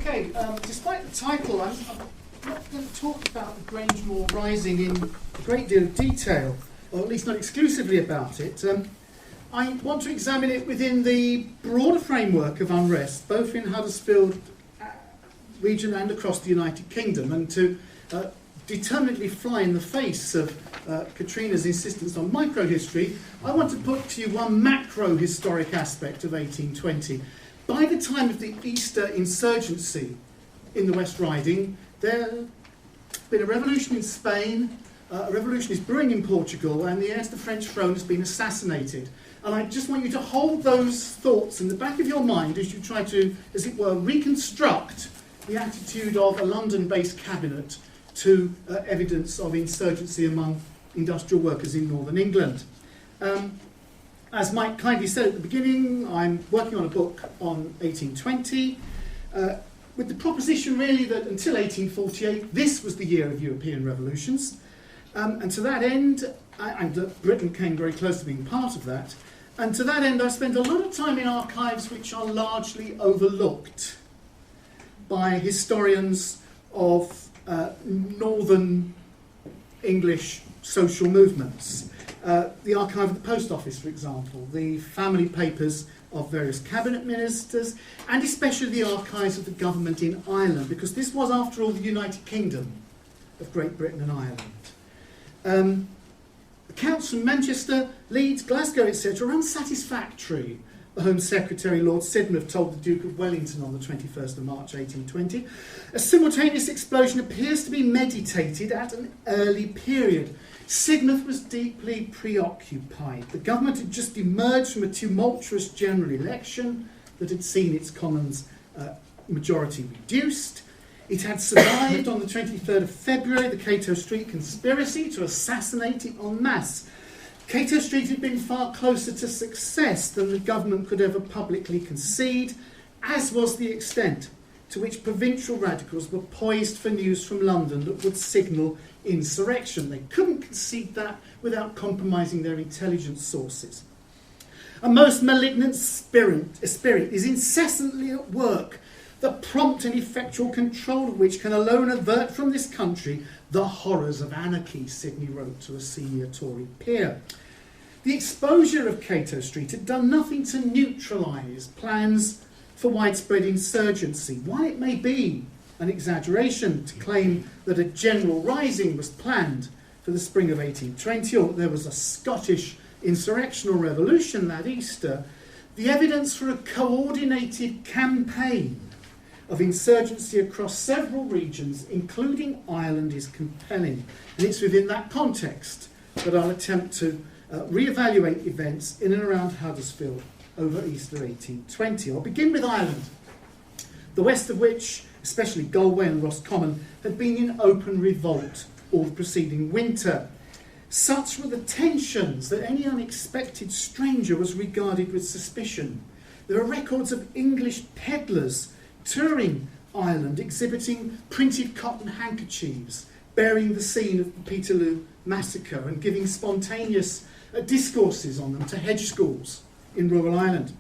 Okay, despite the title, I'm not going to talk about the Grangemore Rising in a great deal of detail, or at least not exclusively about it. I want to examine it within the broader framework of unrest, both in Huddersfield region and across the United Kingdom, and to determinedly fly in the face of Katrina's insistence on microhistory, I want to put to you one macro-historic aspect of 1820. By the time of the Easter insurgency in the West Riding, there had been a revolution in Spain, a revolution is brewing in Portugal, and the heir to the French throne has been assassinated. And I just want you to hold those thoughts in the back of your mind as you try to, as it were, reconstruct the attitude of a London-based cabinet to evidence of insurgency among industrial workers in northern England. As Mike kindly said at the beginning, I'm working on a book on 1820, with the proposition really that until 1848, this was the year of European revolutions. And to that end, and Britain came very close to being part of that, and to that end I spent a lot of time in archives which are largely overlooked by historians of northern English social movements. The archive of the Post Office, for example, the family papers of various cabinet ministers, and especially the archives of the government in Ireland, because this was, after all, the United Kingdom of Great Britain and Ireland. Accounts from Manchester, Leeds, Glasgow, etc. are unsatisfactory. The Home Secretary, Lord Sidmouth, told the Duke of Wellington on the 21st of March 1820. A simultaneous explosion appears to be meditated at an early period. Sidmouth was deeply preoccupied. The government had just emerged from a tumultuous general election that had seen its Commons majority reduced. It had survived on the 23rd of February the Cato Street conspiracy to assassinate it en masse. Cato Street had been far closer to success than the government could ever publicly concede, as was the extent to which provincial radicals were poised for news from London that would signal insurrection. They couldn't concede that without compromising their intelligence sources. A most malignant spirit is incessantly at work, the prompt and effectual control of which can alone avert from this country the horrors of anarchy, Sidney wrote to a senior Tory peer. The exposure of Cato Street had done nothing to neutralise plans for widespread insurgency. While it may be an exaggeration to claim that a general rising was planned for the spring of 1820, or that there was a Scottish insurrectional revolution that Easter, the evidence for a coordinated campaign of insurgency across several regions, including Ireland, is compelling. And it's within that context that I'll attempt to re-evaluate events in and around Huddersfield over Easter 1820. I'll begin with Ireland, the west of which, especially Galway and Roscommon, had been in open revolt all the preceding winter. Such were the tensions that any unexpected stranger was regarded with suspicion. There are records of English peddlers touring Ireland, exhibiting printed cotton handkerchiefs, bearing the scene of the Peterloo massacre and giving spontaneous discourses on them to hedge schools in rural Ireland.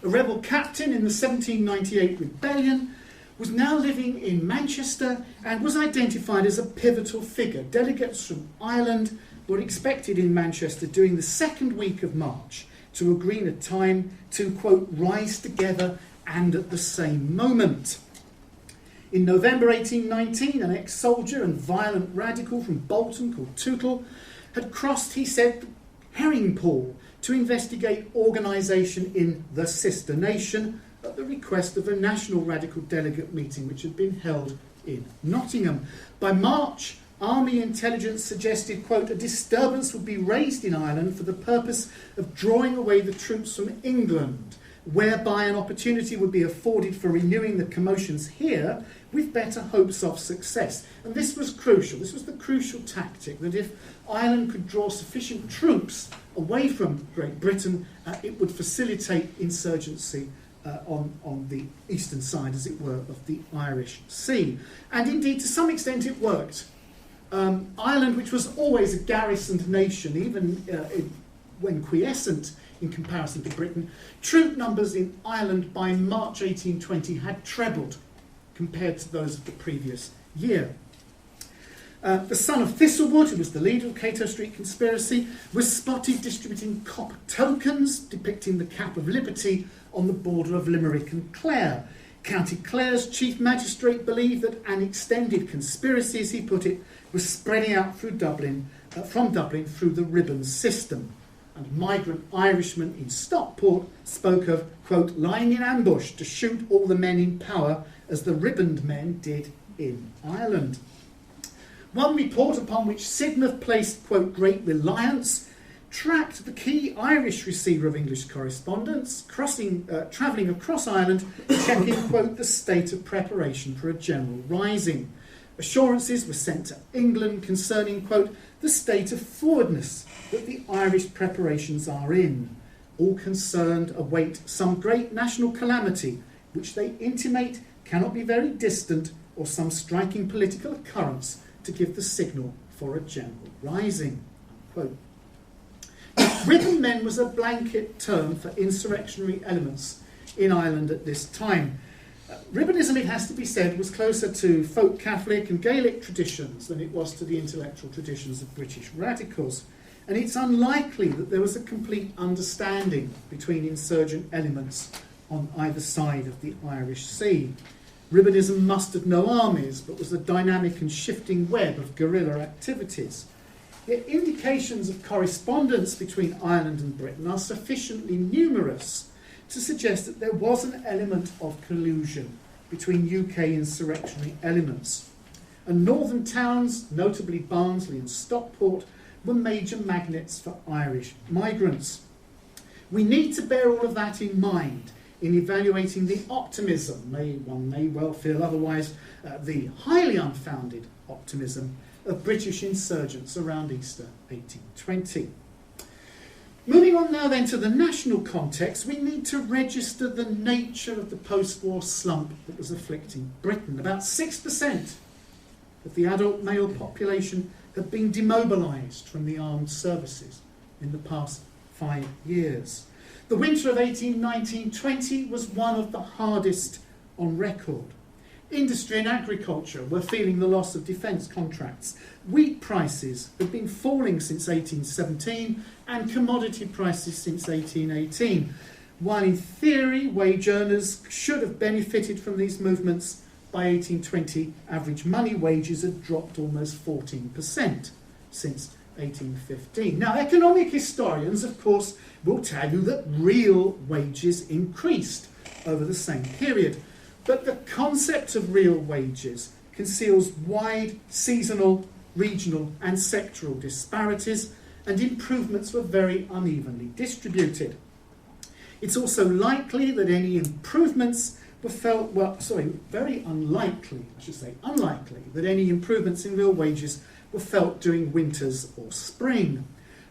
A rebel captain in the 1798 rebellion was now living in Manchester and was identified as a pivotal figure. Delegates from Ireland were expected in Manchester during the second week of March to agree on a time to, quote, rise together and at the same moment. In November 1819, an ex-soldier and violent radical from Bolton called Tootle had crossed, he said, Herringpool to investigate organisation in the sister nation at the request of a national radical delegate meeting which had been held in Nottingham. By March, Army intelligence suggested, quote, a disturbance would be raised in Ireland for the purpose of drawing away the troops from England, whereby an opportunity would be afforded for renewing the commotions here with better hopes of success. And this was crucial. This was the crucial tactic, that if Ireland could draw sufficient troops away from Great Britain, it would facilitate insurgency on the eastern side, as it were, of the Irish Sea. And indeed, to some extent, it worked. Ireland, which was always a garrisoned nation, even when quiescent in comparison to Britain, troop numbers in Ireland by March 1820 had trebled. compared to those of the previous year. The son of Thistlewood, who was the leader of Cato Street conspiracy, was spotted distributing copper tokens depicting the Cap of Liberty on the border of Limerick and Clare. County Clare's chief magistrate believed that an extended conspiracy, as he put it, was spreading out through from Dublin through the ribbon system. And migrant Irishmen in Stockport spoke of, quote, lying in ambush to shoot all the men in power as the ribboned men did in Ireland. One report upon which Sidmouth placed, quote, great reliance tracked the key Irish receiver of English correspondence, travelling across Ireland, checking, quote, the state of preparation for a general rising. Assurances were sent to England concerning, quote, the state of forwardness that the Irish preparations are in. All concerned await some great national calamity, which they intimate cannot be very distant, or some striking political occurrence to give the signal for a general rising. Unquote. Ribbon men was a blanket term for insurrectionary elements in Ireland at this time. Ribbonism, it has to be said, was closer to folk Catholic and Gaelic traditions than it was to the intellectual traditions of British radicals, and it's unlikely that there was a complete understanding between insurgent elements on either side of the Irish Sea. Ribbonism mustered no armies, but was a dynamic and shifting web of guerrilla activities. Yet indications of correspondence between Ireland and Britain are sufficiently numerous to suggest that there was an element of collusion between UK insurrectionary elements. And northern towns, notably Barnsley and Stockport, were major magnets for Irish migrants. We need to bear all of that in mind in evaluating the optimism, one may well feel otherwise, the highly unfounded optimism of British insurgents around Easter 1820. Moving on now then to the national context, we need to register the nature of the post-war slump that was afflicting Britain. About 6% of the adult male population had been demobilised from the armed services in the past 5 years. The winter of 1819-20 was one of the hardest on record. Industry and agriculture were feeling the loss of defence contracts. Wheat prices had been falling since 1817 and commodity prices since 1818. While in theory wage earners should have benefited from these movements, by 1820 average money wages had dropped almost 14% since 1815. Now economic historians of course will tell you that real wages increased over the same period. But the concept of real wages conceals wide seasonal, regional and sectoral disparities, and improvements were very unevenly distributed. It's also likely that any improvements were felt, unlikely that any improvements in real wages were felt during winters or spring,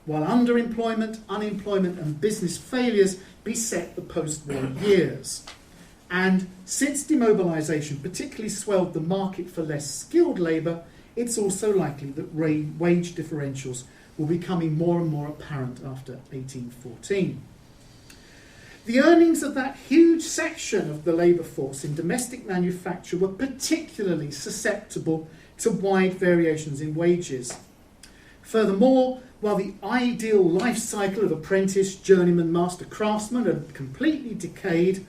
while underemployment, unemployment and business failures beset the post-war years. And since demobilisation particularly swelled the market for less skilled labour, it's also likely that wage differentials were becoming more and more apparent after 1814. The earnings of that huge section of the labour force in domestic manufacture were particularly susceptible to wide variations in wages. Furthermore, while the ideal life cycle of apprentice, journeyman, master craftsman had completely decayed,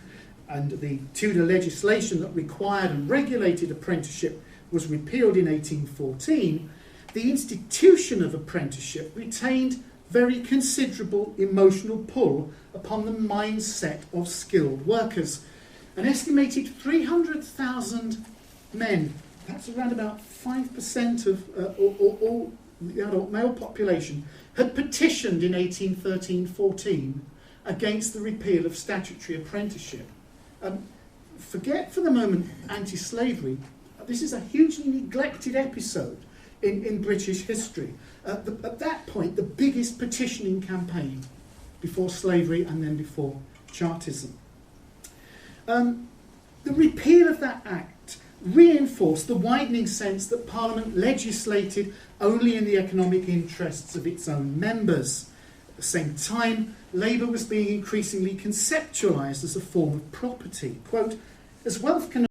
and the Tudor legislation that required and regulated apprenticeship was repealed in 1814, the institution of apprenticeship retained very considerable emotional pull upon the mindset of skilled workers. An estimated 300,000 men, that's around about 5% of all the adult male population, had petitioned in 1813-14 against the repeal of statutory apprenticeship. Forget for the moment anti-slavery. This is a hugely neglected episode in British history. At that point, the biggest petitioning campaign before slavery and then before Chartism. The repeal of that act reinforced the widening sense that Parliament legislated only in the economic interests of its own members. At the same time, labour was being increasingly conceptualised as a form of property. Quote, as wealth can